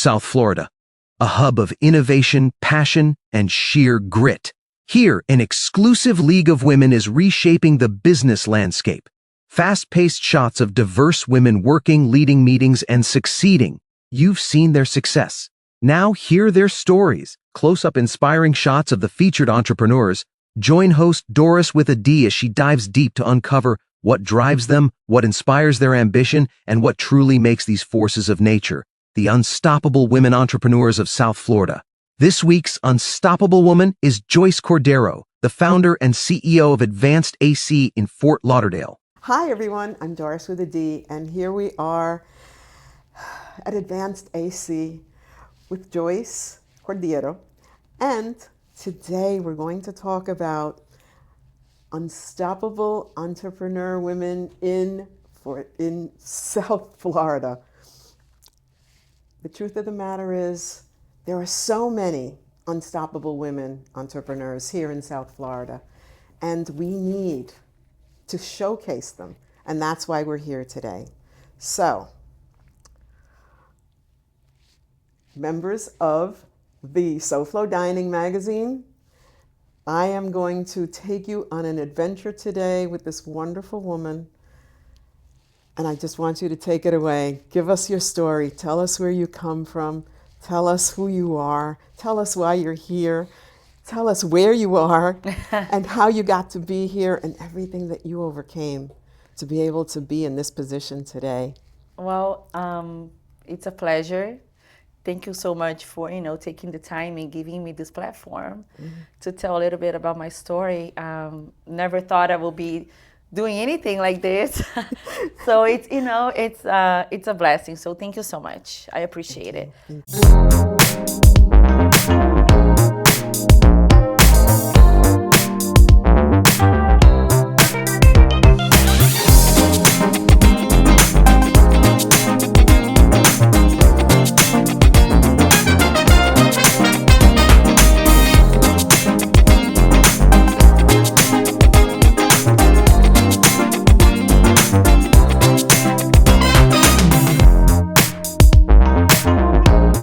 South Florida, a hub of innovation, passion, and sheer grit. Here, an exclusive league of women is reshaping the business landscape. Fast-paced shots of diverse women working, leading meetings, and succeeding. You've seen their success. Now hear their stories. Close-up inspiring shots of the featured entrepreneurs. Join host Doris Witha D as she dives deep to uncover what drives them, what inspires their ambition, and what truly makes these forces of nature the unstoppable women entrepreneurs of South Florida. This week's unstoppable woman is Joisse Cordeiro, the founder and CEO of Advanced AC in Fort Lauderdale. Hi everyone, I'm Doris Witha D, and here we are at Advanced AC with Joisse Cordeiro. And today we're going to talk about unstoppable entrepreneur women in South Florida. The truth of the matter is, there are so many unstoppable women entrepreneurs here in South Florida, and we need to showcase them, and that's why we're here today. So, members of the SoFloDining magazine, I am going to take you on an adventure today with this wonderful woman, and I just want you to take it away. Give us your story. Tell us where you come from. Tell us who you are. Tell us why you're here. Tell us where you are and how you got to be here and everything that you overcame to be able to be in this position today. Well, it's a pleasure. Thank you so much for, taking the time and giving me this platform to tell a little bit about my story. Never thought I would be doing anything like this. So it's a blessing. So thank you so much. I appreciate it.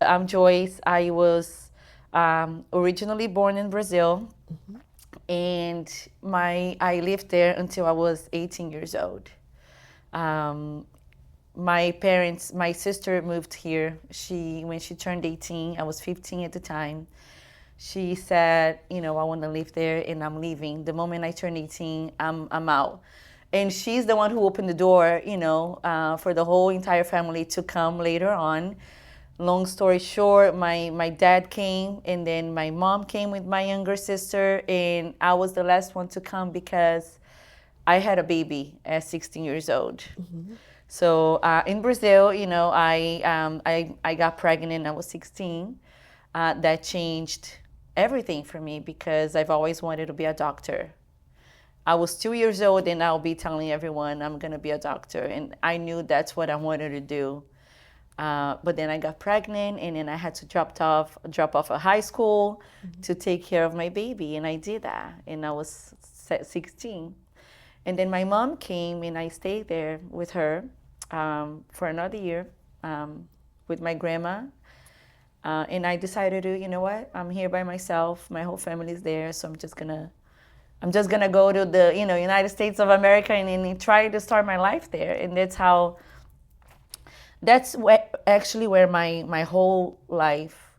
I'm Joisse. I was originally born in Brazil, and I lived there until I was 18 years old. My sister moved here. When she turned 18, I was 15 at the time. She said, I want to live there, and I'm leaving. The moment I turned 18, I'm out. And she's the one who opened the door, for the whole entire family to come later on. Long story short, my dad came, and then my mom came with my younger sister, and I was the last one to come because I had a baby at 16 years old. Mm-hmm. So in Brazil, I got pregnant. I was 16. That changed everything for me because I've always wanted to be a doctor. I was 2 years old, and I'll be telling everyone I'm gonna be a doctor, and I knew that's what I wanted to do. But then I got pregnant, and then I had to drop off of high school to take care of my baby, and I did that, and I was 16. And then my mom came, and I stayed there with her for another year with my grandma. And I decided to, I'm here by myself. My whole family is there, so I'm just gonna go to the United States of America and try to start my life there, and that's where my whole life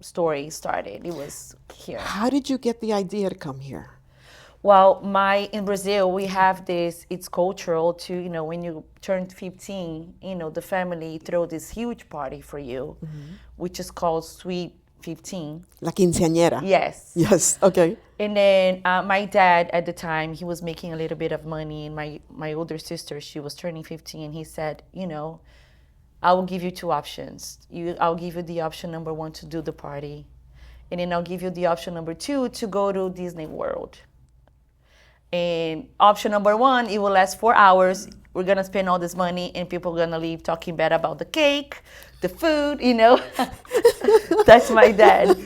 story started. It was here. How did you get the idea to come here? Well, in Brazil, we have this, it's cultural to, when you turn 15, the family throw this huge party for you, which is called Sweet 15. La quinceañera. Yes. Yes, okay. And then my dad at the time, he was making a little bit of money, and my older sister, she was turning 15, and he said, I will give you two options. I'll give you the option number one to do the party, and then I'll give you the option number two to go to Disney World. And option number one, it will last 4 hours. We're gonna spend all this money, and people are gonna leave talking bad about the cake, the food, That's my dad.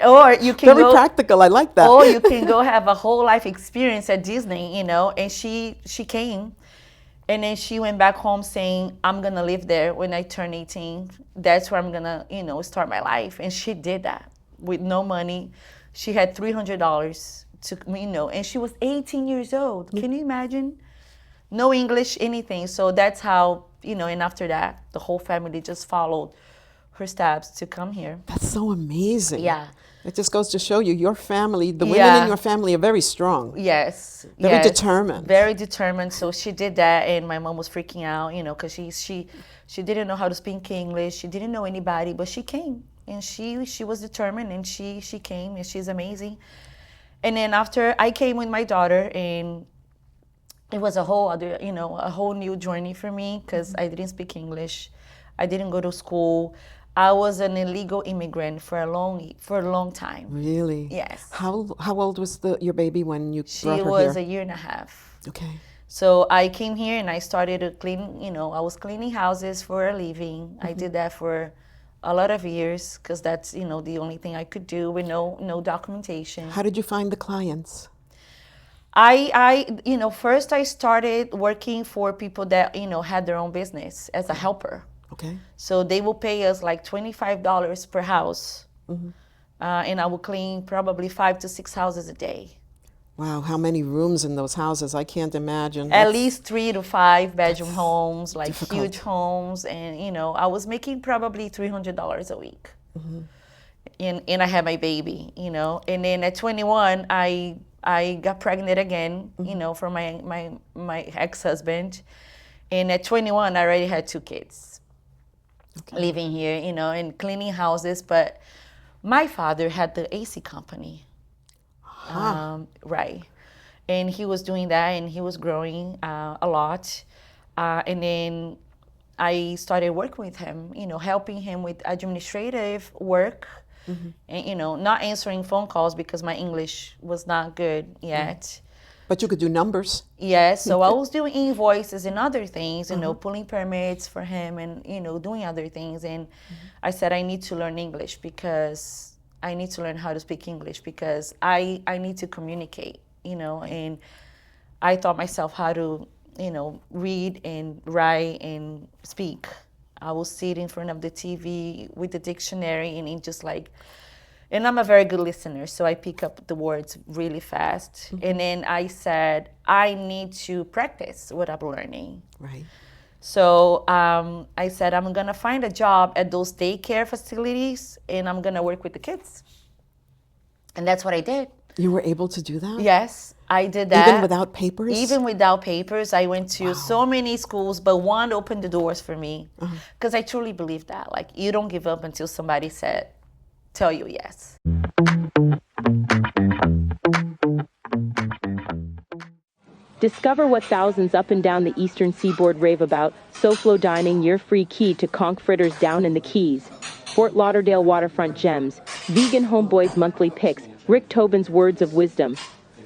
Or you can Very practical, I like that. Or you can go have a whole life experience at Disney, And she came. And then she went back home saying, I'm gonna live there when I turn 18. That's where I'm gonna, start my life. And she did that with no money. She had $300 to, and she was 18 years old. Can you imagine? No English, anything. So that's how, and after that, the whole family just followed her steps to come here. That's so amazing. Yeah. It just goes to show you, your family, the women in your family are very strong. Yes. Very determined. Very determined. So she did that, and my mom was freaking out, because she didn't know how to speak English. She didn't know anybody, but she came, and she was determined, and she came, and she's amazing. And then after I came with my daughter, and it was a whole other, a whole new journey for me, because I didn't speak English. I didn't go to school. I was an illegal immigrant for a long time. Really? Yes. How old was your baby when you brought her here? She was a year and a half. Okay. So I came here and I started to clean, I was cleaning houses for a living. I did that for a lot of years because that's, the only thing I could do with no documentation. How did you find the clients? First I started working for people that, had their own business as a helper. Okay. So they will pay us like $25 per house. And I will clean probably 5 to 6 houses a day. Wow, how many rooms in those houses? I can't imagine. At least 3 to 5 bedroom homes, like difficult. huge homes. And, I was making probably $300 a week. And I had my baby, And then at 21, I got pregnant again, from my ex-husband. And at 21, I already had 2 kids. Okay. Living here, and cleaning houses. But my father had the AC company. Right. And he was doing that, and he was growing a lot. And then I started working with him, helping him with administrative work. And, not answering phone calls because my English was not good yet. But you could do numbers. Yes, so I was doing invoices and other things, pulling permits for him and, doing other things. And I said, I need to learn English because I need to learn how to speak English because I need to communicate, and I taught myself how to, read and write and speak. I will sit in front of the TV with the dictionary and it just like, and I'm a very good listener, so I pick up the words really fast. And then I said, I need to practice what I'm learning. Right. So I said, I'm going to find a job at those daycare facilities, and I'm going to work with the kids. And that's what I did. You were able to do that? Yes, I did that. Even without papers? Even without papers. I went to so many schools, but one opened the doors for me. Because I truly believe that. Like, you don't give up until somebody tell you yes. Discover what thousands up and down the eastern seaboard rave about. SoFloDining, your free key to conch fritters down in the Keys. Fort Lauderdale waterfront gems. Vegan homeboys monthly picks. Rick Tobin's words of wisdom.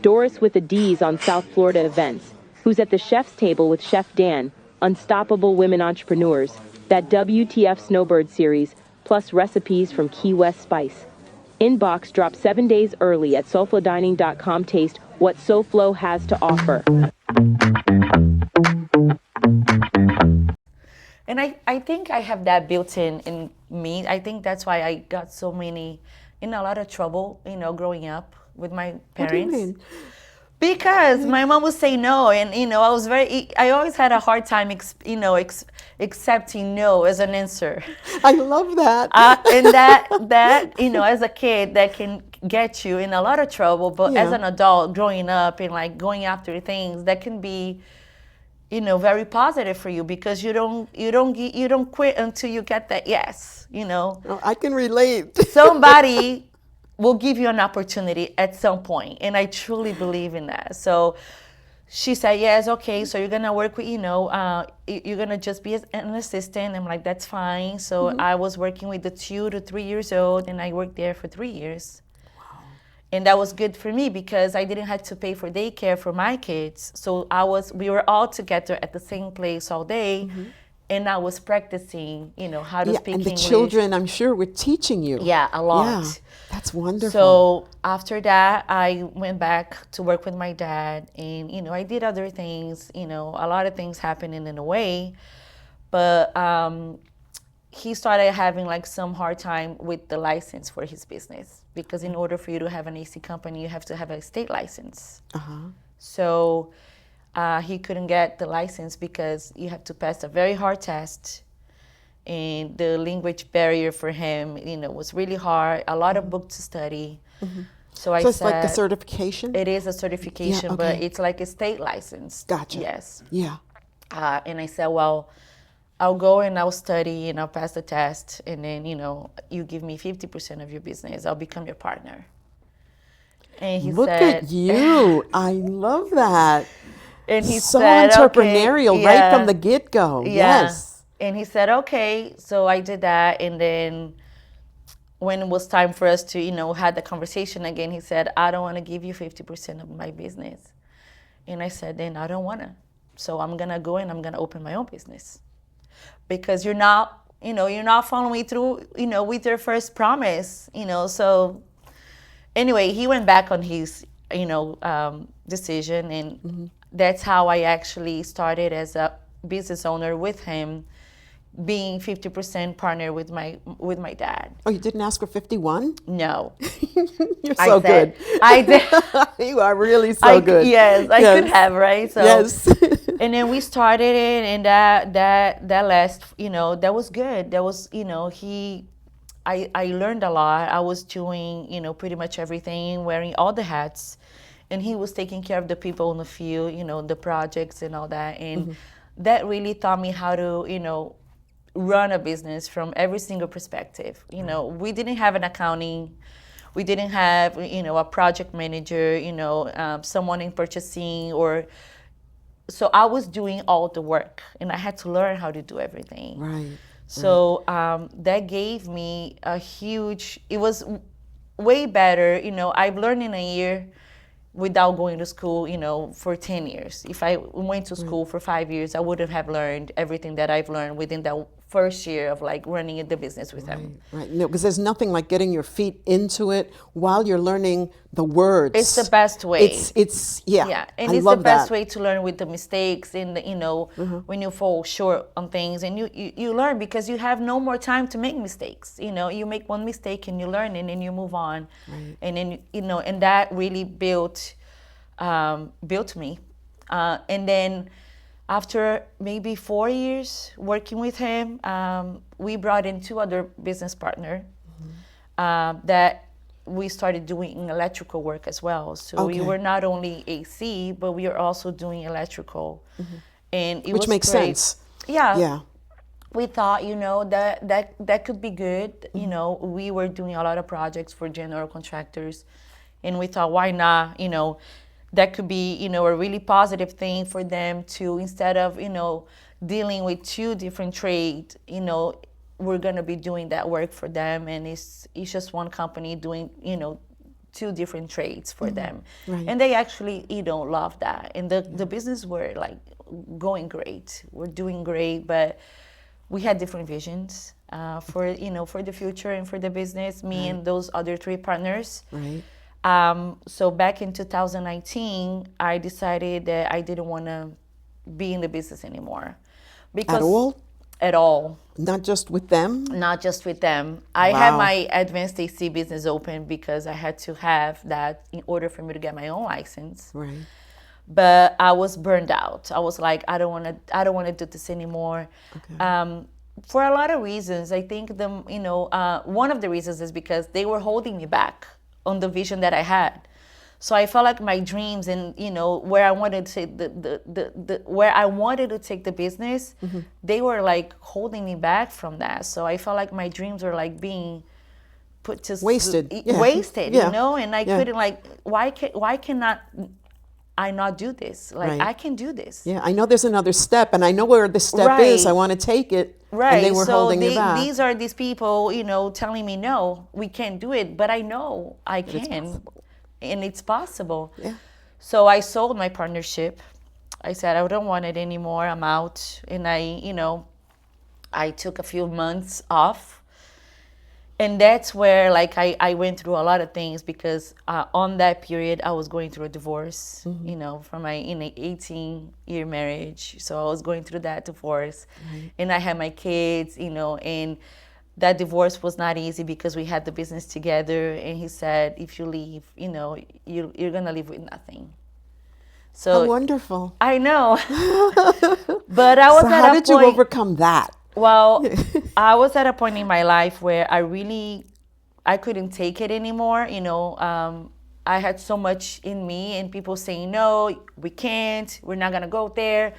Doris Witha D's on South Florida events. Who's at the chef's table with Chef Dan. Unstoppable women entrepreneurs. That WTF Snowbird series. Plus recipes from Key West Spice. Inbox drop 7 days early at SoFloDining.com. Taste what SoFlo has to offer. And I think I have that built in me. I think that's why I got so in a lot of trouble, growing up with my parents. What do you mean? Because my mom would say no, and I always had a hard time, accepting no as an answer. I love that. And that as a kid, that can get you in a lot of trouble. But as an adult, growing up and like going after things, that can be, very positive for you because you don't quit until you get that yes. Oh, I can relate. Somebody will give you an opportunity at some point, and I truly believe in that. So she said, yes, okay, so you're gonna work with, you're gonna just be an assistant. I'm like, that's fine. So I was working with the 2 to 3 years old, and I worked there for 3 years. Wow. And that was good for me because I didn't have to pay for daycare for my kids. So we were all together at the same place all day. And I was practicing, how to speak and the English. children, I'm sure, were teaching you. Yeah, a lot. Yeah, that's wonderful. So after that, I went back to work with my dad, and I did other things. A lot of things happening in a way, but he started having like some hard time with the license for his business, because in order for you to have an AC company, you have to have a state license. So he couldn't get the license because you have to pass a very hard test, and the language barrier for him, was really hard. A lot of books to study. So I So it's said, like a certification? it is a certification, but okay. it's like a state license. Gotcha. Yes. Yeah. And I said, well, I'll go and I'll study and I'll pass the test, and then you give me 50% of your business. I'll become your partner. And he Look said, at you. I love that. and he So said, entrepreneurial okay, right from the get-go. yeah. Yes. And he said, okay. So I did that, and then when it was time for us to, had the conversation again, he said, I don't want to give you 50% of my business. And I said, then I don't want to. So I'm going to go and I'm going to open my own business. Because you're not following me through, with your first promise, So anyway, he went back on his, decision, and that's how I actually started as a business owner with him, being 50% partner with my dad. Oh, you didn't ask for 51? No. You're so good. I did. You are really so good. Yes, I could have, right? So, yes. And then we started it, and that last, that was good. That was, I learned a lot. I was doing, pretty much everything, wearing all the hats, and he was taking care of the people in the field, the projects and all that. And that really taught me how to, run a business from every single perspective. We didn't have an accounting. We didn't have, a project manager, someone in purchasing, so I was doing all the work, and I had to learn how to do everything. Right. So that gave me it was way better. I've learned in a year without going to school, for 10 years. If I went to school for 5 years, I wouldn't have learned everything that I've learned within that first year of like running the business with him. Right. No, because there's nothing like getting your feet into it while you're learning the words. It's the best way. It's yeah. Yeah, and I it's love the best that. way to learn with the mistakes and when you fall short on things, and you learn because you have no more time to make mistakes. You make one mistake and you learn, and then you move on, and then and that really built me, and then after maybe 4 years working with him, we brought in 2 other business partners that we started doing electrical work as well. So we were not only AC, but we are also doing electrical. And it Which was makes great. sense. Yeah. Yeah. We thought, that could be good. We were doing a lot of projects for general contractors, and we thought, why not, that could be, a really positive thing for them to, instead of, dealing with 2 different trades, we're going to be doing that work for them. And it's just one company doing, 2 different trades for them. Right. And they actually, love that. And the business were like going great. We're doing great, but we had different visions for the future and for the business, me and those other 3 partners. Right. So back in 2019, I decided that I didn't want to be in the business anymore. Because At all? At all. Not just with them? Not just with them. I had my advanced AC business open because I had to have that in order for me to get my own license. Right. But I was burned out. I was like, I don't want to do this anymore. Okay. For a lot of reasons. I think one of the reasons is because they were holding me back on the vision that I had. So I felt like my dreams and where I wanted to take where I wanted to take the business, they were like holding me back from that. So I felt like my dreams were like being put to wasted, and I couldn't why cannot I not do this? Like I can do this. Yeah, I know there's another step, and I know where the step is. I want to take it. Right. And they were holding you back. These are these people, telling me, no, we can't do it. But I know I can. And it's possible. Yeah. So I sold my partnership. I said, I don't want it anymore. I'm out. And I I took a few months off. And that's where like I went through a lot of things because on that period I was going through a divorce, you know, from my 18-year marriage. So I was going through that divorce, and I had my kids, you know, and that divorce was not easy because we had the business together. And he said, if you leave, you know, you're gonna leave with nothing. So How wonderful. I know, but I was So at how a did you point. overcome that? Well, I was at a point in my life where I couldn't take it anymore. You know, I had so much in me and people saying, no, we can't, we're not going to go there.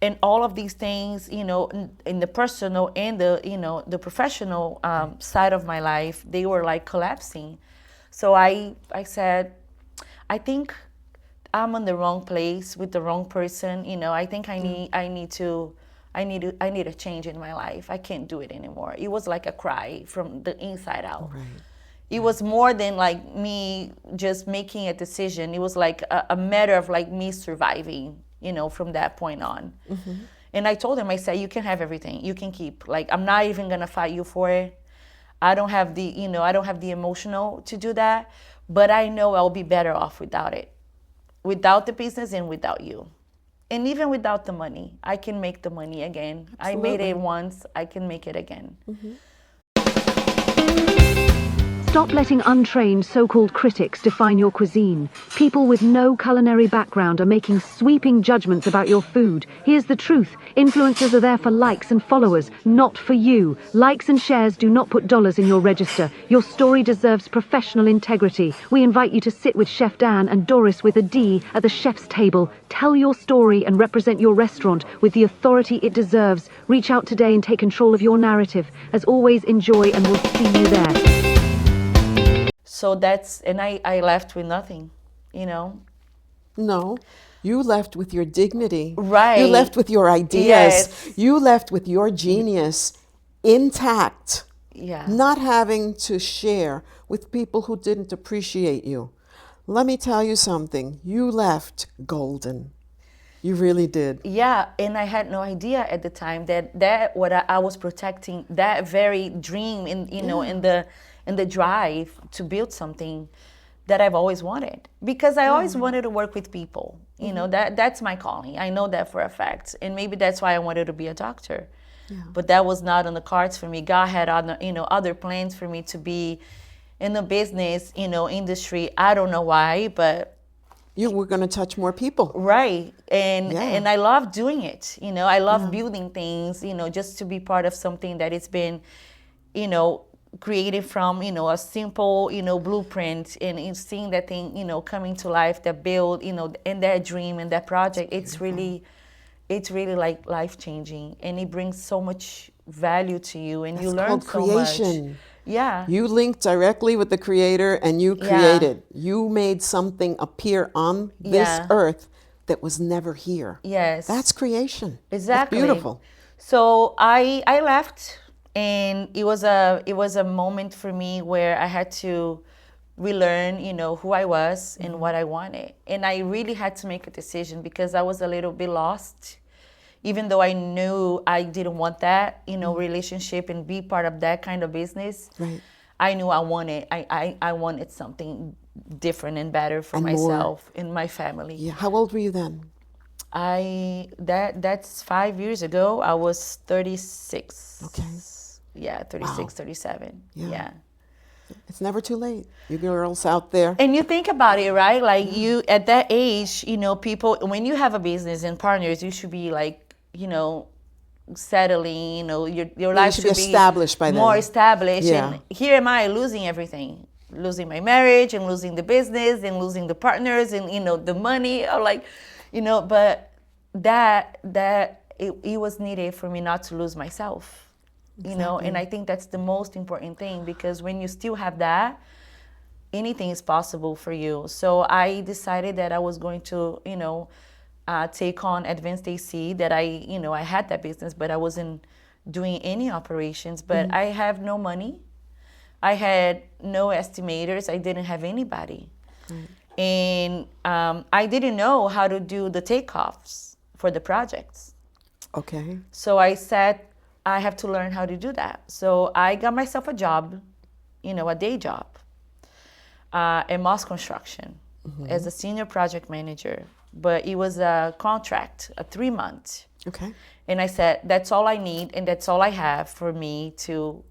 And all of these things, you know, in the personal and the, you know, the professional side of my life, they were like collapsing. So I said, I think I'm in the wrong place with the wrong person. You know, I think I need a change in my life. I can't do it anymore. It was like a cry from the inside out. Right. It was more than like me just making a decision. It was like a matter of like me surviving, you know, from that point on. And I told him, I said, you can have everything. You can keep. Like, I'm not even gonna fight you for it. I don't have the, you know, I don't have the emotional to do that. But I know I'll be better off without it. Without the business and without you. And even without the money, I can make the money again. Absolutely. I made it once, I can make it again. Stop letting untrained so-called critics define your cuisine. People with no culinary background are making sweeping judgments about your food. Here's the truth. Influencers are there for likes and followers, not for you. Likes and shares do not put dollars in your register. Your story deserves professional integrity. We invite you to sit with Chef Dan and Doris Witha D at the chef's table. Tell your story and represent your restaurant with the authority it deserves. Reach out today and take control of your narrative. As always, enjoy, and we'll see you there. So that's, and I left with nothing, you know? No, you left with your dignity. Right. You left with your ideas. Yes. You left with your genius intact. Yeah. Not having to share with people who didn't appreciate you. Let me tell you something. You left golden. You really did. Yeah, and I had no idea at the time that what I was protecting, that very dream in, you know, in the drive to build something that I've always wanted. Because I always wanted to work with people. You know, that's my calling. I know that for a fact. And maybe that's why I wanted to be a doctor. But that was not on the cards for me. God had other plans for me to be in the business, you know, industry. I don't know why, but You were going to touch more people. right. And I love doing it. You know, I love building things, you know, just to be part of something that it's been, you know, created from, you know, a simple, you know, blueprint, and seeing that thing, you know, coming to life, that build, you know, and that dream and that project, it's really like life-changing, and it brings so much value to you, and you learn called so much. creation. Yeah. You linked directly with the Creator and you created. You made something appear on this earth that was never here. Yes. That's creation. Exactly. It's beautiful. So I left, and it was a moment for me where I had to relearn, you know, who I was and what I wanted. And I really had to make a decision because I was a little bit lost. Even though I knew I didn't want that, you know, relationship and be part of that kind of business, Right. I knew I wanted something different and better for And myself and my family. Yeah. How old were you then? That's 5 years ago. I was 36. Okay. Yeah, 36, Wow. 37. Yeah. Yeah. It's never too late. You girls out there. And you think about it, right? Like you, at that age, you know, people, when you have a business and partners, you should be like, you know, settling, you know, your life should should be established by then. more established. Yeah. And here am I losing everything, losing my marriage and losing the business and losing the partners and, you know, the money. Or like, you know, but it was needed for me not to lose myself. You know, and I think that's the most important thing, because when you still have that, anything is possible for you. So I decided that I was going to, you know, take on Advanced AC, that I had that business, but I wasn't doing any operations, but I have no money. I had no estimators. I didn't have anybody. And I didn't know how to do the takeoffs for the projects. Okay. So I sat I have to learn how to do that. So I got myself a job, a day job, in Moss Construction as a senior project manager. But it was a contract, a 3 month. Okay. And I said, that's all I need, and that's all I have for me to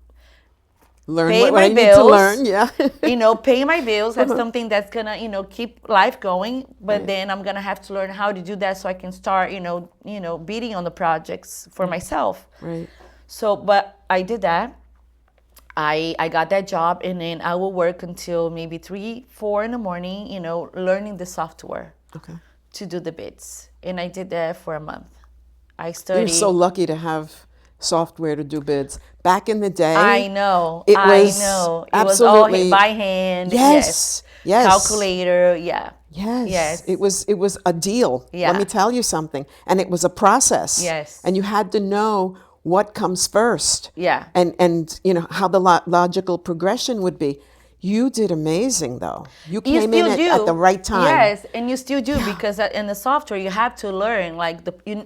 Learn pay what my I need to bills. learn, yeah. Pay my bills, have something that's gonna, keep life going. But then I'm gonna have to learn how to do that so I can start, bidding on the projects for myself. Right. So, but I did that. I got that job, and then I will work until maybe 3, 4 in the morning, learning the software to do the bids. And I did that for a month. I studied. You're so lucky to have software to do bids. Back in the day, I know. It was It was all by hand. Yes. Calculator. Yeah. Yes. It was a deal. Yeah. Let me tell you something. And it was a process. Yes. And you had to know what comes first. Yeah. And how the logical progression would be. You did amazing, though. You came in at the right time. Yes, and you still do, because in the software you have to learn, like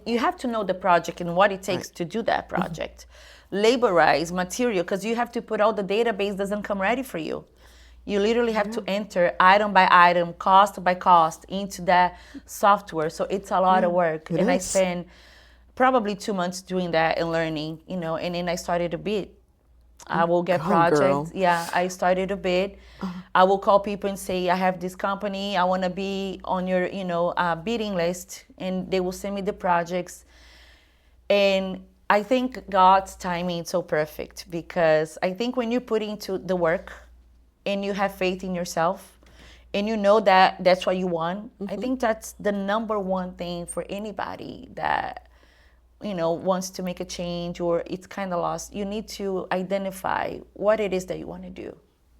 you have to know the project and what it takes to do that project. Laborize material, because you have to put all the database doesn't come ready for you. You literally have to enter item by item, cost by cost into that software. So it's a lot of work. I spent probably 2 months doing that and learning, and then I started a bid. I will get projects. Girl. Yeah, I started a bid. I will call people and say, I have this company. I want to be on your, bidding list. And they will send me the projects. And I think God's timing is so perfect, because I think when you put into the work and you have faith in yourself and you know that that's what you want, I think that's the number one thing for anybody that wants to make a change or it's kind of lost. You need to identify what it is that you want to do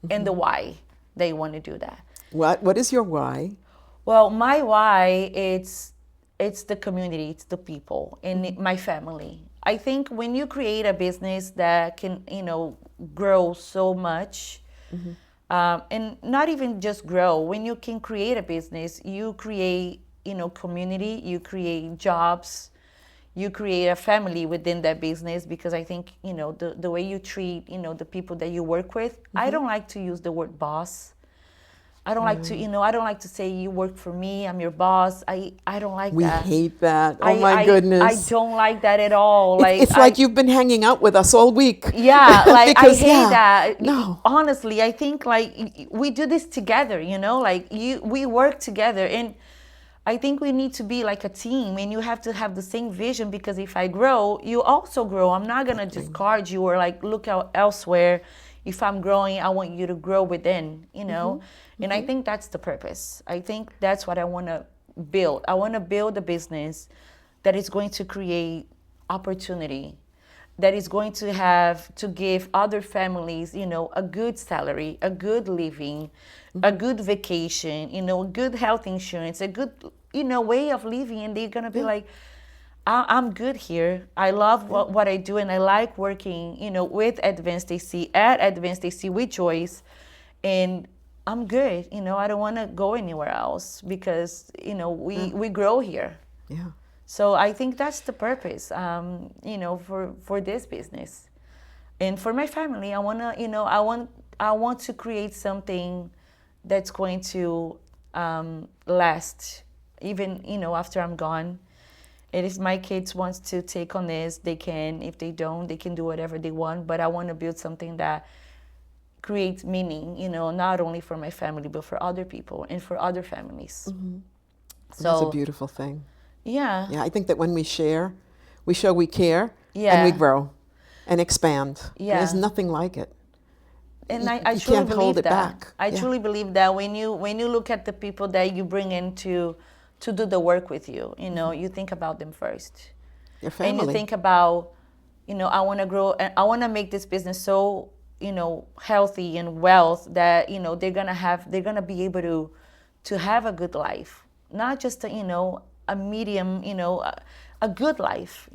and the why that you want to do that. What is your why? Well, my why, it's the community, it's the people, and my family. I think when you create a business that can, grow so much, and not even just grow, when you can create a business, you create, community, you create jobs, you create a family within that business, because I think, the way you treat, the people that you work with. I don't like to use the word boss. I don't like to, I don't like to say you work for me, I'm your boss. I don't like that. We hate that. Oh my goodness. I don't like that at all. It's like you've been hanging out with us all week. Yeah, like I hate that. No. Honestly, I think we do this together, we work together, and I think we need to be like a team, and you have to have the same vision, because if I grow, you also grow. I'm not going to discard you or look out elsewhere. If I'm growing, I want you to grow within, And I think that's the purpose. I think that's what I want to build. I want to build a business that is going to create opportunity, that is going to have to give other families, a good salary, a good living, a good vacation, good health insurance, a good, way of living. And they're going to be like, I'm good here. I love what I do, and I like working, with Advanced AC, at Advanced AC with Joisse, and I'm good. I don't want to go anywhere else, because, we grow here. Yeah. So I think that's the purpose, for this business, and for my family. I wanna, I want to create something that's going to last, even after I'm gone. And if my kids want to take on this, they can. If they don't, they can do whatever they want. But I want to build something that creates meaning, not only for my family, but for other people and for other families. So that's a beautiful thing. Yeah. Yeah, I think that when we share, we show we care, Yeah. and we grow and expand. Yeah. There's nothing like it. And I You truly can't believe hold it that. back. I Yeah. truly believe that when you look at the people that you bring in to do the work with you, you think about them first. Your family. And you think about, I want to grow, and I want to make this business so, healthy and wealth that, they're going to be able to have a good life. Not just a medium, a good life,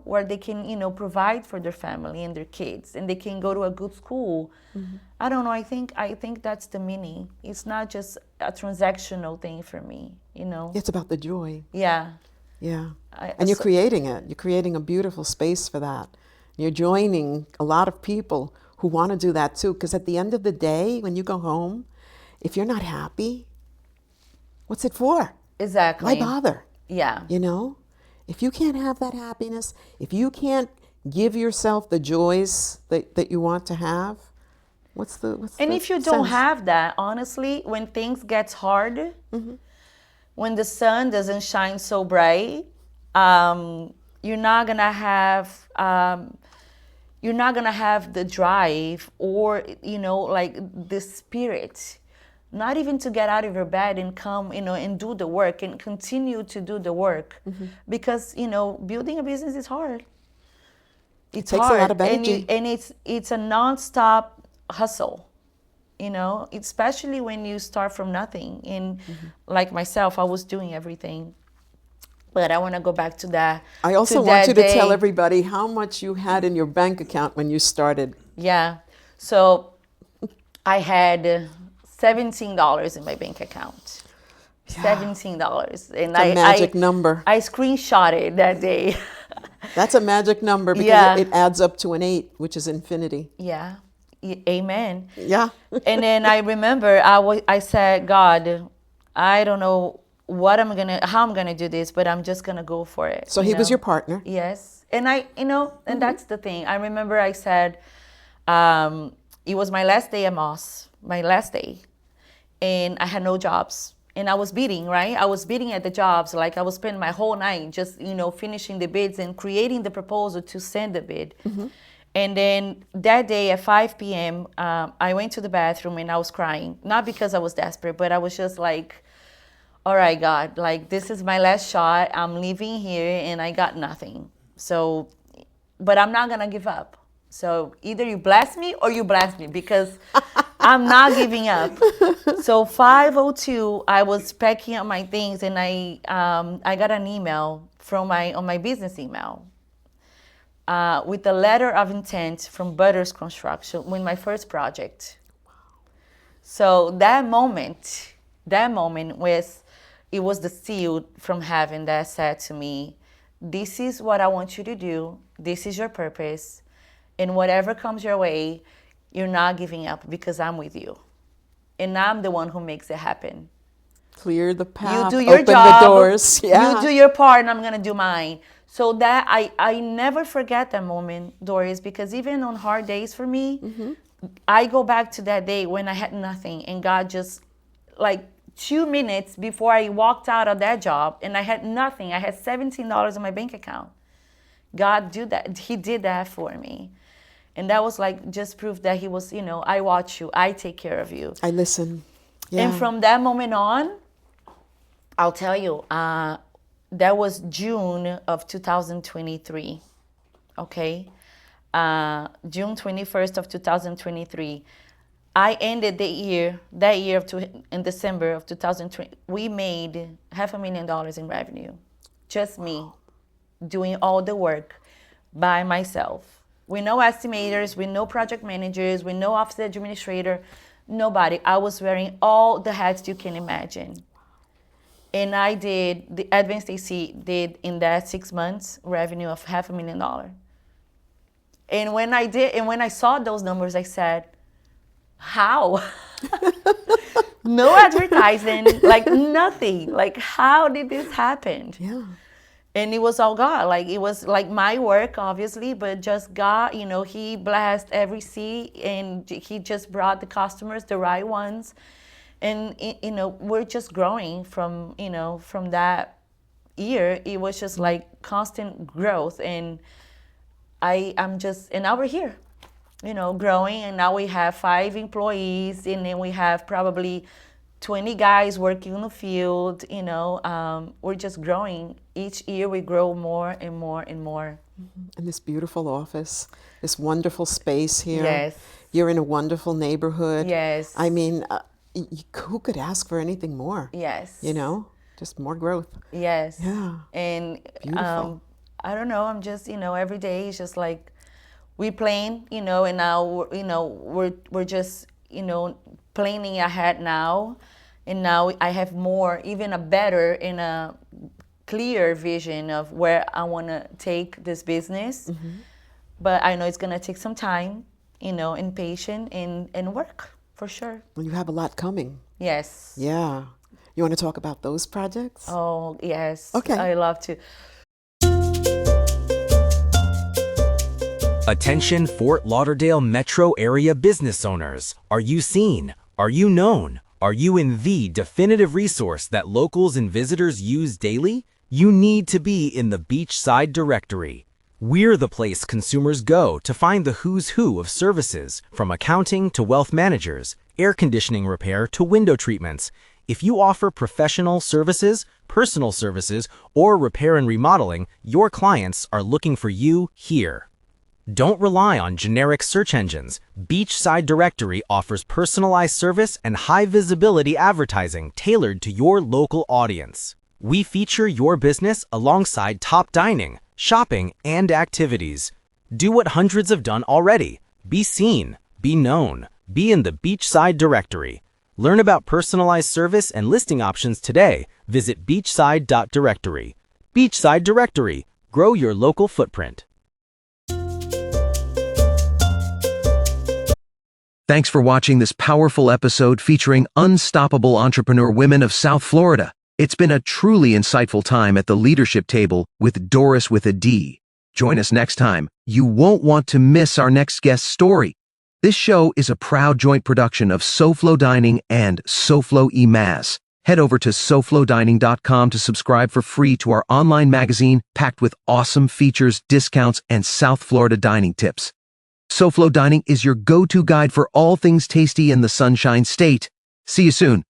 where they can, provide for their family and their kids, and they can go to a good school. I don't know. I think that's the meaning. It's not just a transactional thing for me, It's about the joy. Yeah. Yeah. And you're creating it. You're creating a beautiful space for that. You're joining a lot of people who want to do that too. Because at the end of the day, when you go home, if you're not happy, what's it for? Exactly. Why bother? Yeah. You know, if you can't have that happiness, if you can't give yourself the joys that you want to have, what's And the if you don't sense? have that, honestly, when things gets hard, when the sun doesn't shine so bright, you're not gonna have the drive or like the spirit, not even to get out of your bed and come and do the work and continue to do the work, because building a business is hard. It's takes a hard, lot of energy. and it's a nonstop hustle. Especially when you start from nothing. And like myself, I was doing everything. But I want to go back to that. I also to want that you to day. tell everybody how much you had in your bank account when you started. Yeah. So I had $17 in my bank account. $17. And It's a magic number. I screenshotted that day. That's a magic number because Yeah. it adds up to an 8, which is infinity. Yeah. Amen. Yeah. And then I remember I said, God, I don't know how I'm gonna do this, but I'm just gonna go for it. So he was your partner. Yes. And and that's the thing. I remember I said, it was my last day at Moss, my last day. And I had no jobs. And I was bidding, right? I was bidding at the jobs. Like I was spending my whole night just, finishing the bids and creating the proposal to send the bid. And then that day at 5 p.m., I went to the bathroom and I was crying. Not because I was desperate, but I was just like, all right, God, like this is my last shot. I'm leaving here and I got nothing. So, but I'm not gonna give up. So either you bless me or you bless me, because I'm not giving up. So 5:02, I was packing up my things and I got an email on my business email. With a letter of intent from Butters Construction with my first project. So that moment was the seal from heaven that said to me, this is what I want you to do. This is your purpose. And whatever comes your way, you're not giving up because I'm with you. And I'm the one who makes it happen. Clear the path, You do your open job, the doors. Yeah. you do your part, and I'm going to do mine. So that I never forget that moment, Doris, because even on hard days for me, I go back to that day when I had nothing, and God just, like 2 minutes before I walked out of that job and I had nothing, I had $17 in my bank account. God did that. He did that for me. And that was like just proof that he was, I watch you, I take care of you. I listen. Yeah. And from that moment on, I'll tell you, that was June of 2023, okay? June 21st of 2023. I ended in December of 2020, we made $500,000 in revenue. Just me doing all the work by myself. With no estimators, with no project managers, with no office administrator, nobody. I was wearing all the hats you can imagine. And the Advanced AC did in that 6 months revenue of $500,000. And when I saw those numbers, I said, how? No advertising, like nothing. Like, how did this happen? Yeah. And it was all God. Like, it was like my work, obviously, but just God, he blessed every seat and he just brought the customers, the right ones. And, we're just growing from that year. It was just like constant growth. And and now we're here, growing. And now we have 5 employees, and then we have probably 20 guys working in the field. We're just growing. Each year we grow more and more and more. In this beautiful office, this wonderful space here. Yes. You're in a wonderful neighborhood. Yes. I mean, who could ask for anything more? Yes. Just more growth. Yes. Yeah. And Beautiful. I don't know. I'm just, every day it's just like we plan, and now, we're just, planning ahead now. And now I have more, even a better and a clear vision of where I want to take this business. but I know it's gonna take some time, and patience and work for sure. Well, you have a lot coming. Yes. Yeah. You want to talk about those projects? Oh, yes. Okay. I love to. Attention Fort Lauderdale metro area business owners. Are you seen? Are you known? Are you in the definitive resource that locals and visitors use daily? You need to be in the beachside directory. We're the place consumers go to find the who's who of services, from accounting to wealth managers, air conditioning repair to window treatments. If you offer professional services, personal services, or repair and remodeling, your clients are looking for you here. Don't rely on generic search engines. Beachside Directory offers personalized service and high-visibility advertising tailored to your local audience. We feature your business alongside top dining, shopping, and activities. Do what hundreds have done already. Be seen, be known, be in the Beachside Directory. Learn about personalized service and listing options today. Visit beachside.directory. Beachside Directory. Grow your local footprint. Thanks for watching this powerful episode featuring unstoppable entrepreneur women of South Florida. It's been a truly insightful time at the leadership table with Doris Witha D. Join us next time. You won't want to miss our next guest story. This show is a proud joint production of SoFloDining and SoFloEMAS. Head over to SoFloDining.com to subscribe for free to our online magazine packed with awesome features, discounts, and South Florida dining tips. SoFloDining is your go-to guide for all things tasty in the Sunshine State. See you soon.